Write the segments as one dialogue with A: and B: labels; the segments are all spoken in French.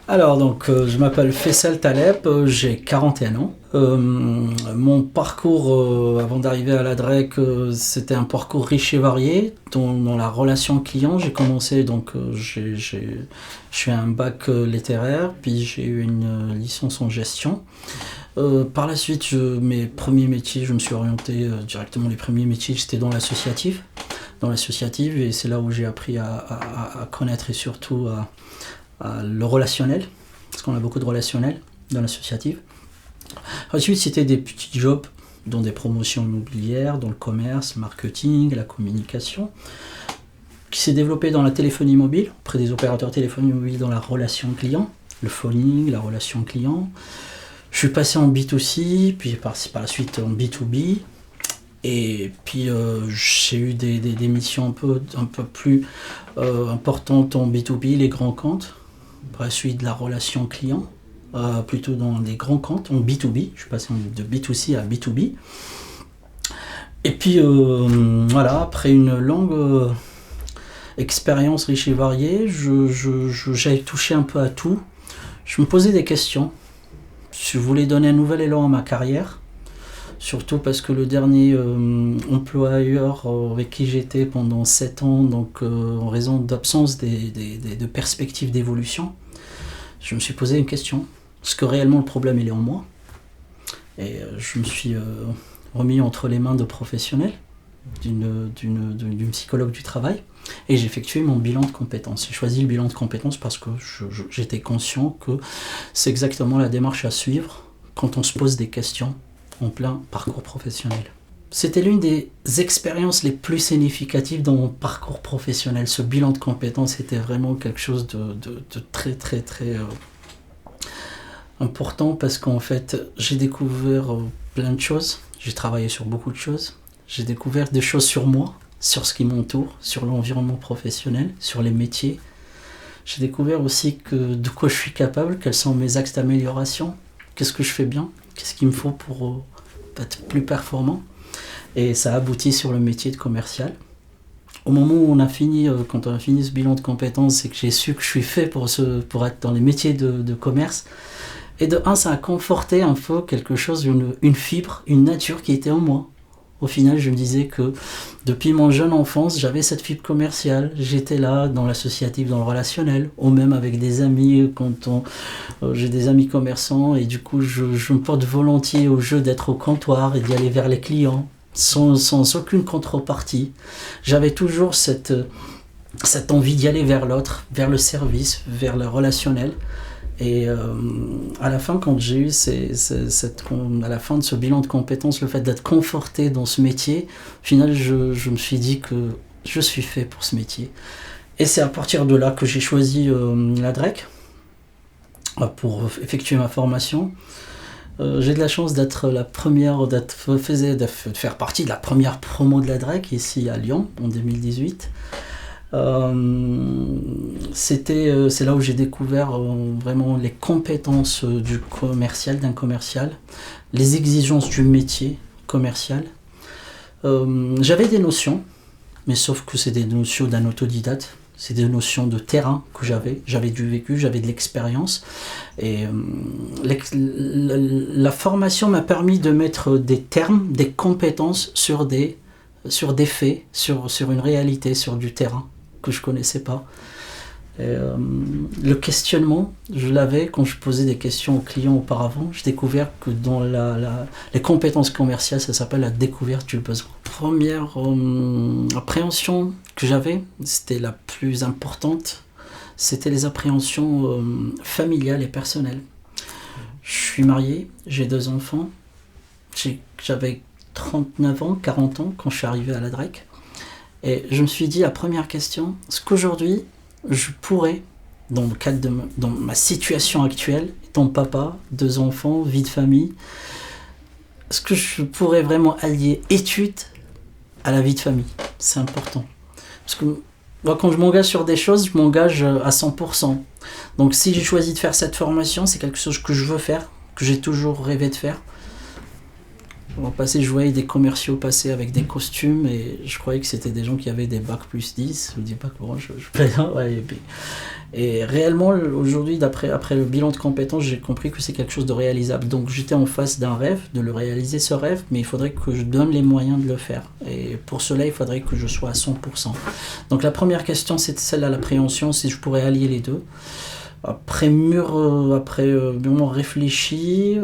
A: Alors, donc, je m'appelle Faisal Taleb, j'ai 41 ans. Mon parcours avant d'arriver à la DREC, c'était un parcours riche et varié. Dans la relation client, j'ai commencé, donc, j'ai eu un bac littéraire, puis j'ai eu une licence en gestion. Par la suite, mes premiers métiers, je me suis orienté directement, les premiers métiers, c'était dans l'associatif. Dans l'associative, et c'est là où j'ai appris à connaître et surtout le relationnel, parce qu'on a beaucoup de relationnel dans l'associative. Ensuite, c'était des petits jobs dans des promotions immobilières, dans le commerce, le marketing, la communication, qui s'est développé dans la téléphonie mobile, auprès des opérateurs téléphonie mobile dans la relation client, le phoning, la relation client. Je suis passé en B2C, puis par la suite en B2B. Et puis j'ai eu des missions un peu plus importantes en B2B, les grands comptes. Par la suite de la relation client, plutôt dans les grands comptes, en B2B. Je suis passé de B2C à B2B. Et puis voilà, après une longue expérience riche et variée, j'avais touché un peu à tout. Je me posais des questions. Je voulais donner un nouvel élan à ma carrière. Surtout parce que le dernier employeur avec qui j'étais pendant 7 ans, donc en raison d'absence de perspectives d'évolution, je me suis posé une question. Est-ce que réellement le problème il est en moi? Et je me suis remis entre les mains de professionnels, d'une psychologue du travail, et j'ai effectué mon bilan de compétences. J'ai choisi le bilan de compétences parce que j'étais conscient que c'est exactement la démarche à suivre quand on se pose des questions en plein parcours professionnel. C'était l'une des expériences les plus significatives dans mon parcours professionnel. Ce bilan de compétences était vraiment quelque chose de très important parce qu'en fait, j'ai découvert plein de choses. J'ai travaillé sur beaucoup de choses. J'ai découvert des choses sur moi, sur ce qui m'entoure, sur l'environnement professionnel, sur les métiers. J'ai découvert aussi de quoi je suis capable, quels sont mes axes d'amélioration, qu'est-ce que je fais bien, qu'est-ce qu'il me faut pour être plus performant. Et ça a abouti sur le métier de commercial. Au moment où quand on a fini ce bilan de compétences, c'est que j'ai su que je suis fait pour être dans les métiers de commerce. Et de un, ça a conforté un peu quelque chose, une fibre, une nature qui était en moi. Au final, je me disais que depuis mon jeune enfance, j'avais cette fibre commerciale. J'étais là dans l'associatif, dans le relationnel, ou même avec des amis, j'ai des amis commerçants, et du coup, je me porte volontiers au jeu d'être au comptoir et d'y aller vers les clients, sans aucune contrepartie. J'avais toujours cette envie d'y aller vers l'autre, vers le service, vers le relationnel. Et à la fin, quand j'ai eu à la fin de ce bilan de compétences, le fait d'être conforté dans ce métier, au final, je me suis dit que je suis fait pour ce métier. Et c'est à partir de là que j'ai choisi la DREC pour effectuer ma formation. J'ai de la chance d'être de faire partie de la première promo de la DREC ici à Lyon en 2018. C'est là où j'ai découvert vraiment les compétences d'un commercial, les exigences du métier commercial. J'avais des notions, mais sauf que c'est des notions d'un autodidacte, c'est des notions de terrain que j'avais du vécu, j'avais de l'expérience, et la formation m'a permis de mettre des termes, des compétences sur des faits, sur une réalité, sur du terrain que je connaissais pas. Et, le questionnement, je l'avais quand je posais des questions aux clients auparavant. J'ai découvert que dans les compétences commerciales, ça s'appelle la découverte du besoin. Première appréhension que j'avais, c'était la plus importante, c'était les appréhensions familiales et personnelles. Je suis marié, j'ai 2 enfants, j'avais 39 ans, 40 ans quand je suis arrivé à la DREC. Et je me suis dit, la première question, est-ce qu'aujourd'hui, je pourrais, dans ma situation actuelle, étant papa, 2 enfants, vie de famille, est-ce que je pourrais vraiment allier études à la vie de famille? C'est important. Parce que moi, quand je m'engage sur des choses, je m'engage à 100%. Donc si j'ai choisi de faire cette formation, c'est quelque chose que je veux faire, que j'ai toujours rêvé de faire. On passait, je voyais des commerciaux passer avec des costumes et je croyais que c'était des gens qui avaient des bacs plus 10 ou des bacs orange, ouais, et réellement, aujourd'hui, après le bilan de compétences, j'ai compris que c'est quelque chose de réalisable. Donc j'étais en face d'un rêve, de le réaliser ce rêve, mais il faudrait que je donne les moyens de le faire. Et pour cela, il faudrait que je sois à 100%. Donc la première question, c'était celle à l'appréhension, si je pourrais allier les deux. Après mûrement réfléchi,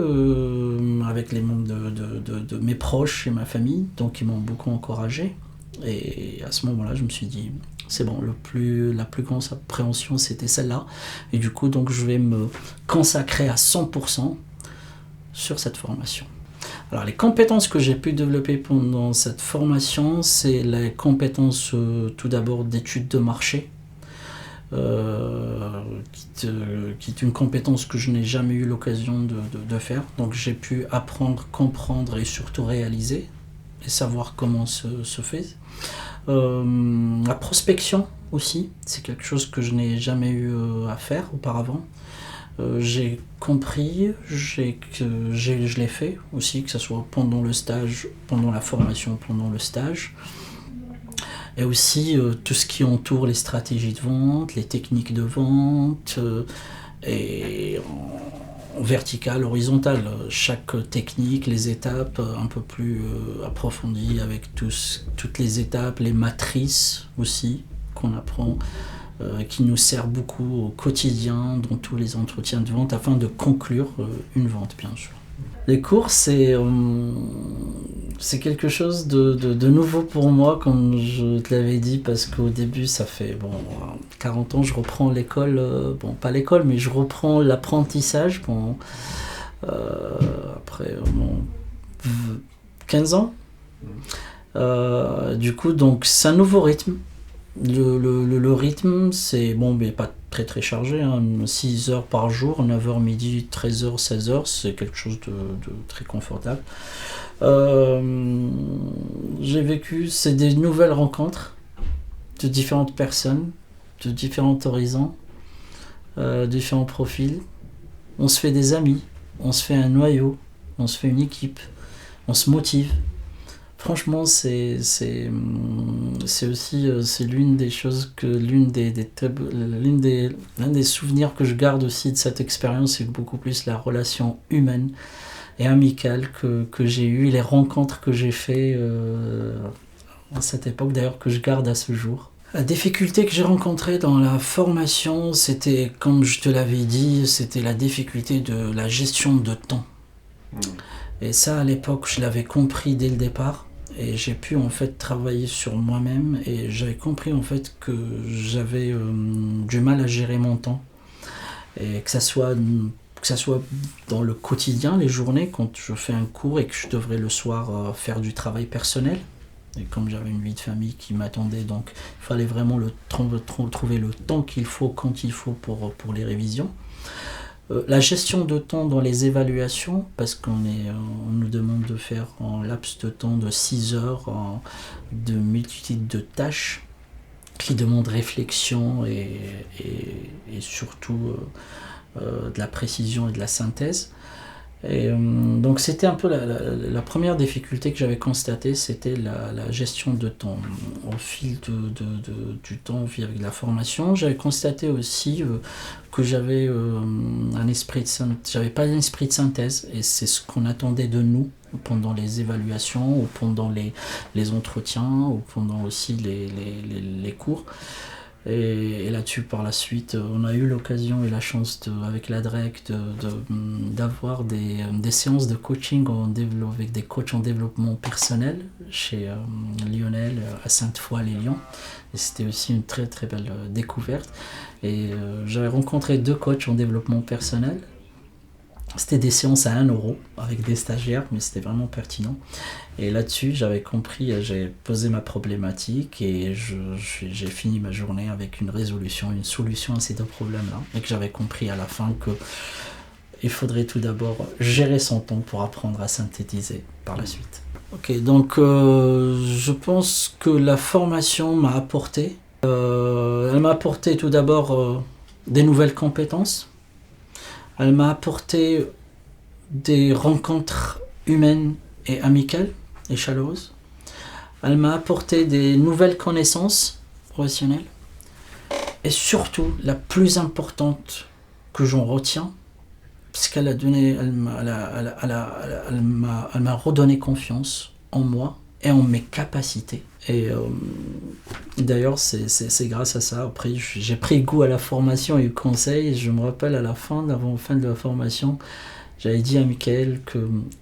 A: avec les membres de mes proches et ma famille, donc ils m'ont beaucoup encouragé. Et à ce moment-là, je me suis dit, c'est bon, la plus grande appréhension, c'était celle-là. Et du coup, donc, je vais me consacrer à 100% sur cette formation. Alors, les compétences que j'ai pu développer pendant cette formation, c'est les compétences tout d'abord d'études de marché. Qui est une compétence que je n'ai jamais eu l'occasion de faire. Donc j'ai pu apprendre, comprendre et surtout réaliser et savoir comment se fait. La prospection aussi, c'est quelque chose que je n'ai jamais eu à faire auparavant. J'ai compris, je l'ai fait aussi, que ce soit pendant le stage, pendant la formation, pendant le stage. Et aussi tout ce qui entoure les stratégies de vente, les techniques de vente, et en vertical, horizontal. Chaque technique, les étapes un peu plus approfondies avec toutes les étapes, les matrices aussi qu'on apprend, qui nous sert beaucoup au quotidien dans tous les entretiens de vente afin de conclure une vente, bien sûr. Les cours, c'est quelque chose de nouveau pour moi, comme je te l'avais dit, parce qu'au début, ça fait 40 ans, je reprends l'école, pas l'école, mais je reprends l'apprentissage après 15 ans. Du coup, donc, c'est un nouveau rythme. Le rythme, c'est mais pas très très chargé, 6 heures par jour, 9h midi, 13h, 16h, c'est quelque chose de très confortable. J'ai vécu, c'est des nouvelles rencontres de différentes personnes, de différents horizons, différents profils. On se fait des amis, on se fait un noyau, on se fait une équipe, on se motive. Franchement, c'est aussi c'est l'une des choses que l'un des souvenirs que je garde aussi de cette expérience, c'est beaucoup plus la relation humaine et amicale que j'ai eue, les rencontres que j'ai fait à cette époque, d'ailleurs, que je garde à ce jour. La difficulté que j'ai rencontrée dans la formation, c'était, comme je te l'avais dit, c'était la difficulté de la gestion de temps. Et ça, à l'époque, je l'avais compris dès le départ. Et j'ai pu en fait travailler sur moi-même et j'avais compris en fait que j'avais du mal à gérer mon temps. Et que ça soit dans le quotidien, les journées, quand je fais un cours et que je devrais le soir faire du travail personnel. Et comme j'avais une vie de famille qui m'attendait, donc il fallait vraiment trouver le temps qu'il faut, quand il faut pour les révisions. La gestion de temps dans les évaluations, parce qu'on nous demande de faire en laps de temps de 6 heures de multitude de tâches qui demandent réflexion et surtout de la précision et de la synthèse. Et donc c'était un peu la première difficulté que j'avais constatée, c'était la gestion de temps. Au fil du temps, avec la formation, j'avais constaté aussi que j'avais j'avais pas un esprit de synthèse, et c'est ce qu'on attendait de nous pendant les évaluations ou pendant les entretiens ou pendant aussi les cours. Et là-dessus, par la suite, on a eu l'occasion et la chance avec la DREC d'avoir des séances de coaching avec des coachs en développement personnel chez Lionel à Sainte-Foy-les-Lyons. Et c'était aussi une très très belle découverte. Et j'avais rencontré 2 coachs en développement personnel. C'était des séances à 1 € avec des stagiaires, mais c'était vraiment pertinent. Et là-dessus, j'avais compris, j'ai posé ma problématique et j'ai fini ma journée avec une solution à ces 2 problèmes-là. Et que j'avais compris à la fin qu'il faudrait tout d'abord gérer son temps pour apprendre à synthétiser par la suite. Ok, donc je pense que la formation m'a apporté. Elle m'a apporté tout d'abord des nouvelles compétences. Elle m'a apporté des rencontres humaines et amicale et chaleureuse. Elle m'a apporté des nouvelles connaissances professionnelles. Et surtout, la plus importante que j'en retiens, parce qu'elle a donné, elle m'a redonné confiance en moi et en mes capacités. Et d'ailleurs, c'est grâce à ça. Après, j'ai pris goût à la formation et au conseil. Je me rappelle à la fin de la formation, j'avais dit à Michael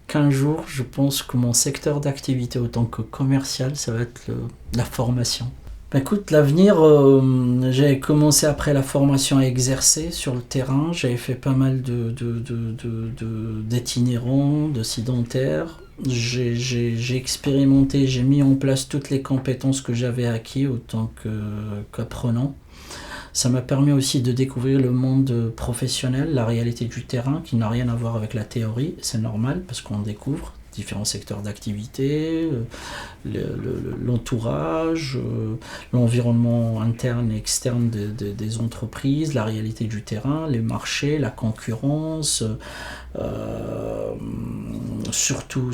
A: qu'un jour, je pense que mon secteur d'activité en tant que commercial, ça va être la formation. Écoute, l'avenir, j'avais commencé après la formation à exercer sur le terrain. J'avais fait pas mal d'itinérants, de sédentaires. J'ai expérimenté, j'ai mis en place toutes les compétences que j'avais acquises autant qu'apprenant. Ça m'a permis aussi de découvrir le monde professionnel, la réalité du terrain, qui n'a rien à voir avec la théorie. C'est normal parce qu'on découvre différents secteurs d'activité, l'entourage, l'environnement interne et externe des entreprises, la réalité du terrain, les marchés, la concurrence, surtout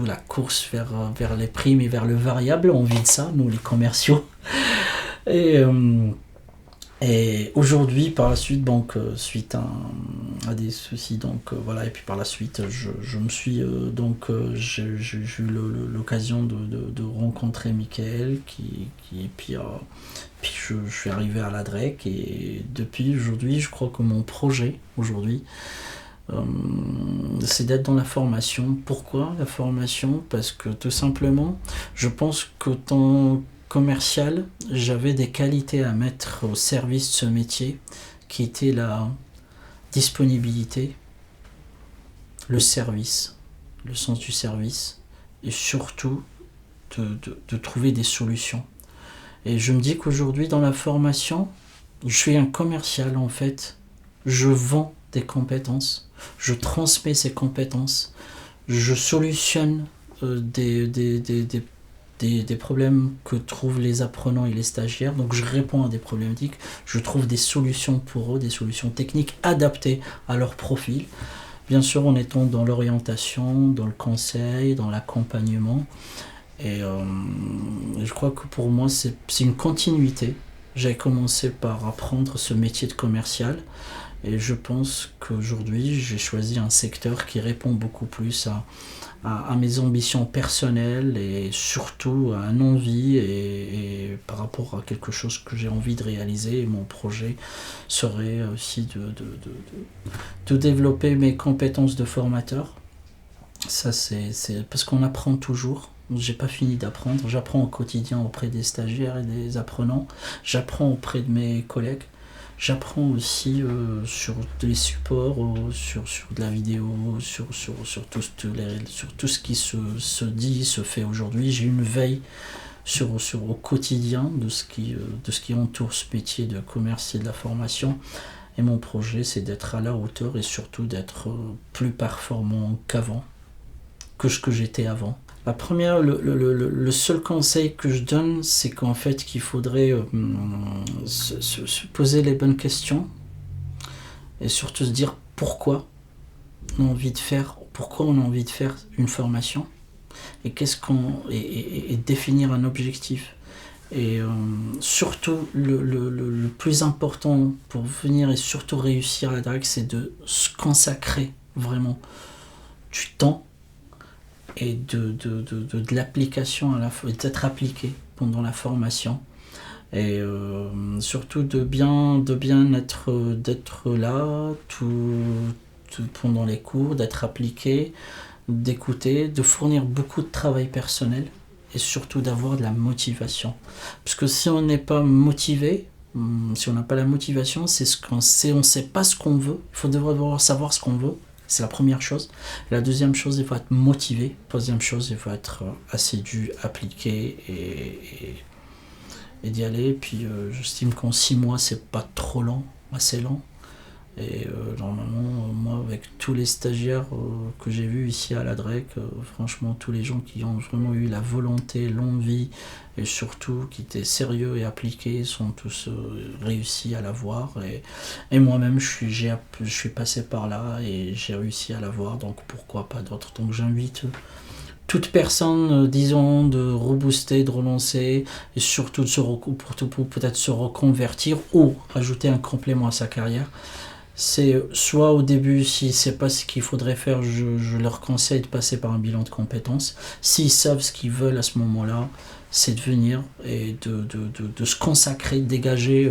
A: la course vers les primes et vers le variable. On vit de ça, nous les commerciaux. Et aujourd'hui, par la suite, donc, suite à des soucis, donc voilà, et puis par la suite, je me suis j'ai eu l'occasion de rencontrer Michael, et puis je suis arrivé à la DREC, et depuis aujourd'hui, je crois que mon projet aujourd'hui, c'est d'être dans la formation. Pourquoi la formation? Parce que tout simplement, je pense qu'autant commercial, j'avais des qualités à mettre au service de ce métier qui était la disponibilité, le service, le sens du service et surtout de trouver des solutions. Et je me dis qu'aujourd'hui dans la formation, je suis un commercial en fait, je vends des compétences, je transmets ces compétences, je solutionne des problèmes que trouvent les apprenants et les stagiaires. Donc je réponds à des problématiques, je trouve des solutions pour eux, des solutions techniques adaptées à leur profil. Bien sûr en étant dans l'orientation, dans le conseil, dans l'accompagnement. Et je crois que pour moi c'est une continuité. J'ai commencé par apprendre ce métier de commercial. Et je pense qu'aujourd'hui j'ai choisi un secteur qui répond beaucoup plus à mes ambitions personnelles et surtout à un envie et par rapport à quelque chose que j'ai envie de réaliser. Et mon projet serait aussi de développer mes compétences de formateur. Ça c'est parce qu'on apprend toujours. J'ai pas fini d'apprendre. J'apprends au quotidien auprès des stagiaires et des apprenants. J'apprends auprès de mes collègues. J'apprends aussi sur les supports, sur de la vidéo, sur tout ce qui se dit, se fait aujourd'hui. J'ai une veille au quotidien de ce qui entoure ce métier de commerce et de la formation. Et mon projet, c'est d'être à la hauteur et surtout d'être plus performant qu'avant, que ce que j'étais avant. La première, le seul conseil que je donne, c'est qu'en fait qu'il faudrait se poser les bonnes questions et surtout se dire pourquoi on a envie de faire une formation et et définir un objectif. Et surtout le plus important pour venir et surtout réussir à la DREC, c'est de se consacrer vraiment du temps et de l'application à la fois, d'être appliqué pendant la formation et surtout de bien d'être là tout pendant les cours, d'être appliqué, d'écouter, de fournir beaucoup de travail personnel et surtout d'avoir de la motivation, parce que si on n'est pas motivé, si on n'a pas la motivation, on ne sait pas ce qu'on veut. Il faut devoir savoir ce qu'on veut. C'est la première chose. La deuxième chose, il faut être motivé. Troisième chose, il faut être assidu, appliqué et d'y aller. Puis j'estime qu'en 6 mois, c'est pas trop lent, assez lent. Et normalement, moi, avec tous les stagiaires que j'ai vus ici à la DREC, franchement, tous les gens qui ont vraiment eu la volonté, l'envie et surtout qui étaient sérieux et appliqués sont tous réussis à l'avoir. Et moi-même, je suis passé par là et j'ai réussi à l'avoir, donc pourquoi pas d'autres. Donc j'invite toute personne, disons, de rebooster, de relancer, et surtout pour peut-être se reconvertir ou ajouter un complément à sa carrière. C'est soit au début, si c'est pas ce qu'il faudrait faire, je leur conseille de passer par un bilan de compétences. S'ils savent ce qu'ils veulent à ce moment-là, c'est de venir et de se consacrer, de dégager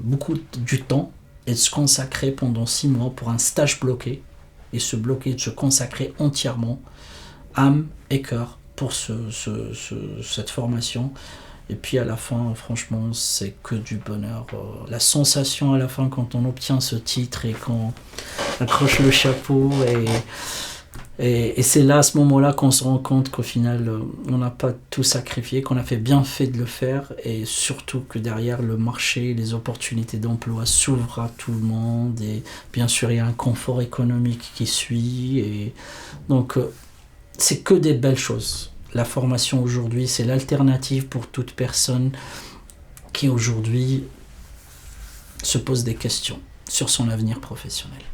A: beaucoup du temps et de se consacrer pendant 6 mois pour un stage bloqué et se bloquer, de se consacrer entièrement, âme et cœur, pour cette formation. Et puis à la fin, franchement, c'est que du bonheur. La sensation à la fin quand on obtient ce titre et qu'on accroche le chapeau et c'est là, à ce moment-là, qu'on se rend compte qu'au final, on n'a pas tout sacrifié, qu'on a bien fait de le faire, et surtout que derrière, le marché, les opportunités d'emploi s'ouvrent à tout le monde, et bien sûr, il y a un confort économique qui suit, et donc c'est que des belles choses. La formation aujourd'hui, c'est l'alternative pour toute personne qui aujourd'hui se pose des questions sur son avenir professionnel.